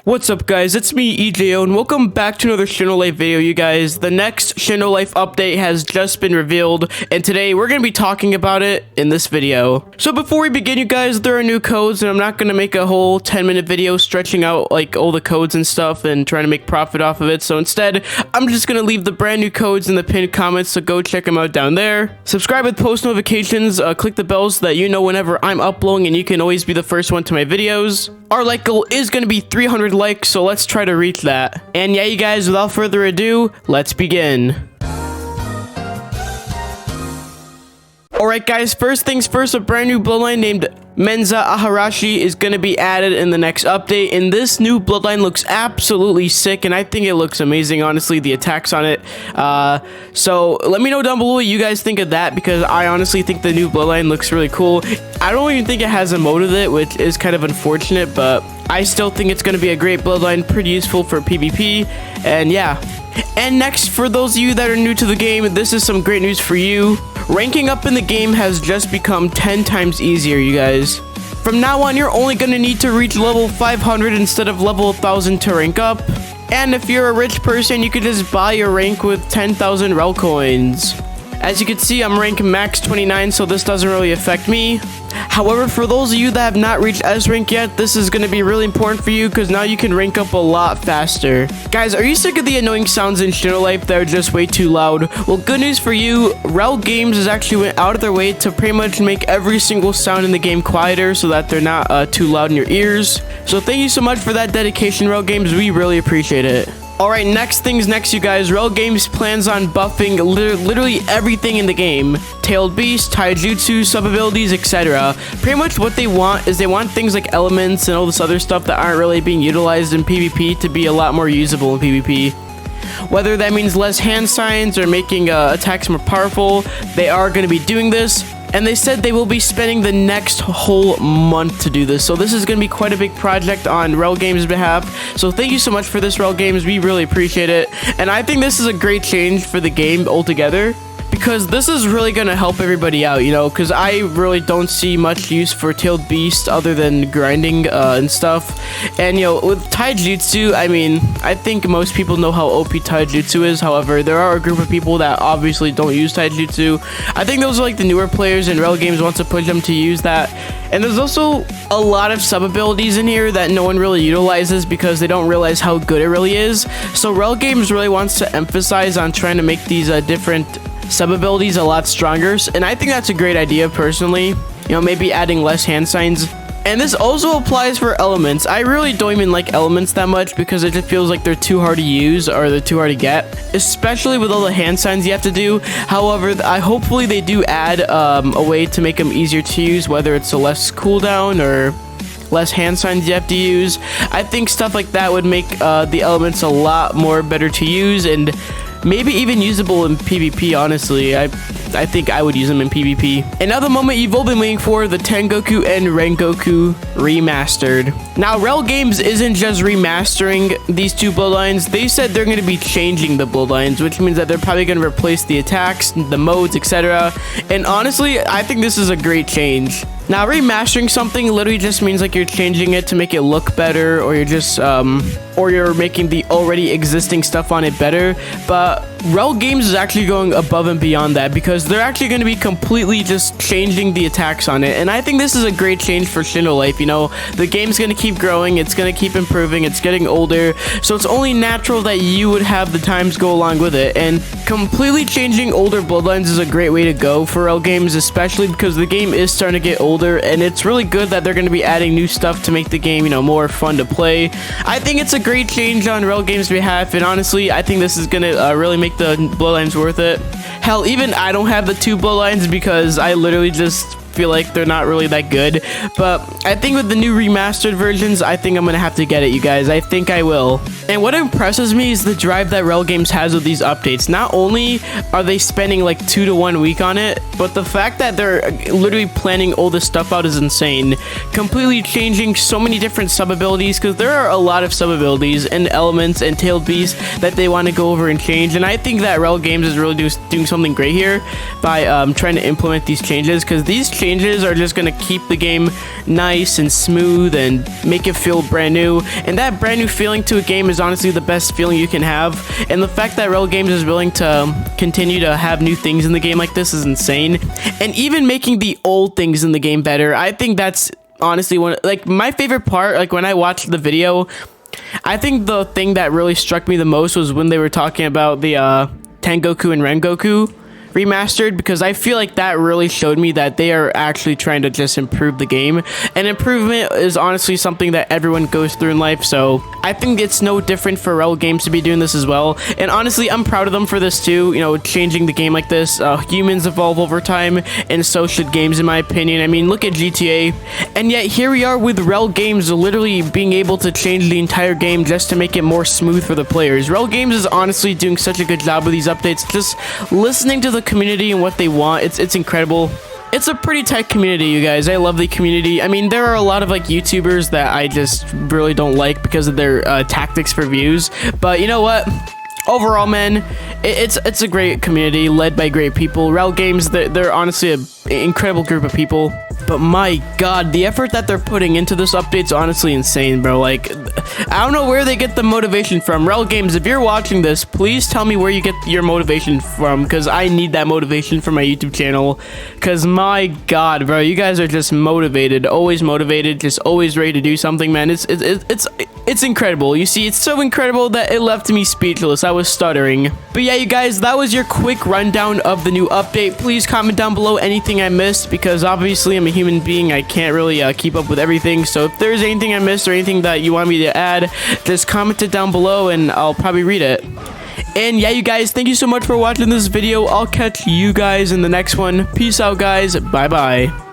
What's up guys, it's me EJO and welcome back to another Shindo Life video, you guys. The next Shindo Life update has just been revealed and today we're going to be talking about it in this video. So before we begin, you guys, there are new codes and I'm not going to make a whole 10-minute video stretching out like all the codes and stuff and trying to make profit off of it. So instead, I'm just going to leave the brand new codes in the pinned comments, so go check them out down there. Subscribe with post notifications, click the bell so that you know whenever I'm uploading and you can always be the first one to my videos. Our like goal is going to be 300 likes, so let's try to reach that. And yeah, you guys, without further ado, let's begin. Alright guys, first things first, a brand new bloodline named Menza Aharashi is going to be added in the next update, and this new bloodline looks absolutely sick, and I think it looks amazing, honestly, the attacks on it. So let me know down below what you guys think of that, because I honestly think the new bloodline looks really cool. I don't even think it has a mode with it, which is kind of unfortunate, but I still think it's going to be a great bloodline, pretty useful for PvP, and yeah. And next, for those of you that are new to the game, this is some great news for you. Ranking up in the game has just become 10 times easier, you guys. From now on, you're only going to need to reach level 500 instead of level 1000 to rank up. And if you're a rich person, you could just buy your rank with 10,000 rel coins. As you can see, I'm rank max 29, so this doesn't really affect me. However, for those of you that have not reached S rank yet, this is going to be really important for you because now you can rank up a lot faster. Guys, are you sick of the annoying sounds in Shindo Life that are just way too loud? Well, good news for you, Rel Games has actually went out of their way to pretty much make every single sound in the game quieter so that they're not too loud in your ears. So thank you so much for that dedication, Rel Games. We really appreciate it. Alright, next things next, you guys. Rel Games plans on buffing literally everything in the game. Tailed Beast, Taijutsu, sub-abilities, etc. Pretty much what they want is they want things like elements and all this other stuff that aren't really being utilized in PvP to be a lot more usable in PvP. Whether that means less hand signs or making attacks more powerful, they are going to be doing this. And they said they will be spending the next whole month to do this. So this is going to be quite a big project on Rel Games' behalf. So thank you so much for this, Rel Games. We really appreciate it. And I think this is a great change for the game altogether, because this is really going to help everybody out, you know, because I really don't see much use for Tailed Beast other than grinding and stuff. And, you know, with Taijutsu, I mean, I think most people know how OP Taijutsu is. However, there are a group of people that obviously don't use Taijutsu. I think those are like the newer players, and Rel Games wants to push them to use that. And there's also a lot of sub-abilities in here that no one really utilizes because they don't realize how good it really is. So Rel Games really wants to emphasize on trying to make these different sub-abilities a lot stronger, and I think that's a great idea personally. You know, maybe adding less hand signs. And this also applies for elements. I really don't even like elements that much because it just feels like they're too hard to use or they're too hard to get, especially with all the hand signs you have to do. However, hopefully they do add a way to make them easier to use, whether it's a less cooldown or less hand signs you have to use. I think stuff like that would make the elements a lot more better to use and maybe even usable in PvP, honestly. I think I would use them in PvP. And now the moment you've all been waiting for, the Tengoku and Rengoku remastered. Now, Rel Games isn't just remastering these two bloodlines. They said they're going to be changing the bloodlines, which means that they're probably going to replace the attacks, the modes, etc. And honestly, I think this is a great change. Now, remastering something literally just means like you're changing it to make it look better, or you're just or you're making the already existing stuff on it better. But Rel Games is actually going above and beyond that, because they're actually going to be completely just changing the attacks on it. And I think this is a great change for Shindo Life. You know, the game's going to keep growing, it's going to keep improving, it's getting older, so it's only natural that you would have the times go along with it. And completely changing older bloodlines is a great way to go for Rel Games, especially because the game is starting to get older, and it's really good that they're going to be adding new stuff to make the game, you know, more fun to play. I think it's a great change on Rel Games' behalf, and honestly, I think this is going to really make the bloodlines worth it. Hell, even I don't have the two bloodlines because I literally just feel like they're not really that good. But I think with the new remastered versions, I think I'm gonna have to get it, you guys. I think I will. And what impresses me is the drive that Rel Games has with these updates. Not only are they spending like 2 to 1 week on it, but the fact that they're literally planning all this stuff out is insane. Completely changing so many different sub abilities, because there are a lot of sub abilities and elements and tailed beasts that they want to go over and change. And I think that Rel Games is really doing something great here by trying to implement these changes, because these changes changes are just gonna keep the game nice and smooth and make it feel brand new. And that brand new feeling to a game is honestly the best feeling you can have. And the fact that Rel Games is willing to continue to have new things in the game like this is insane. And even making the old things in the game better, I think that's honestly my favorite part. Like when I watched the video, I think the thing that really struck me the most was when they were talking about the Tengoku and Rengoku remastered, because I feel like that really showed me that they are actually trying to just improve the game, and improvement is honestly something that everyone goes through in life. So I think it's no different for Rel Games to be doing this as well, and honestly I'm proud of them for this too, you know, changing the game like this. Humans evolve over time, and so should games in my opinion. I mean, look at GTA, and yet here we are with Rel Games literally being able to change the entire game just to make it more smooth for the players. Rel Games is honestly doing such a good job with these updates. Just listening to the community and what they want, it's incredible. It's a pretty tight community, you guys. I love the community. I mean, there are a lot of like YouTubers that I just really don't like because of their tactics for views, but you know what, overall, man, it's a great community led by great people. Rel Games, they're honestly an incredible group of people. But my god, the effort that they're putting into this update's honestly insane, bro. Like, I don't know where they get the motivation from. Rel Games, if you're watching this, please tell me where you get your motivation from, because I need that motivation for my YouTube channel. Because my god, bro, you guys are just motivated, just always ready to do something, man. It's incredible. You see, it's so incredible that it left me speechless. I was stuttering. But yeah, you guys, that was your quick rundown of the new update. Please comment down below anything I missed, because obviously I'm a human being. I can't really keep up with everything. So if there's anything I missed or anything that you want me to add, just comment it down below and I'll probably read it. And yeah, you guys, thank you so much for watching this video. I'll catch you guys in the next one. Peace out, guys. Bye bye.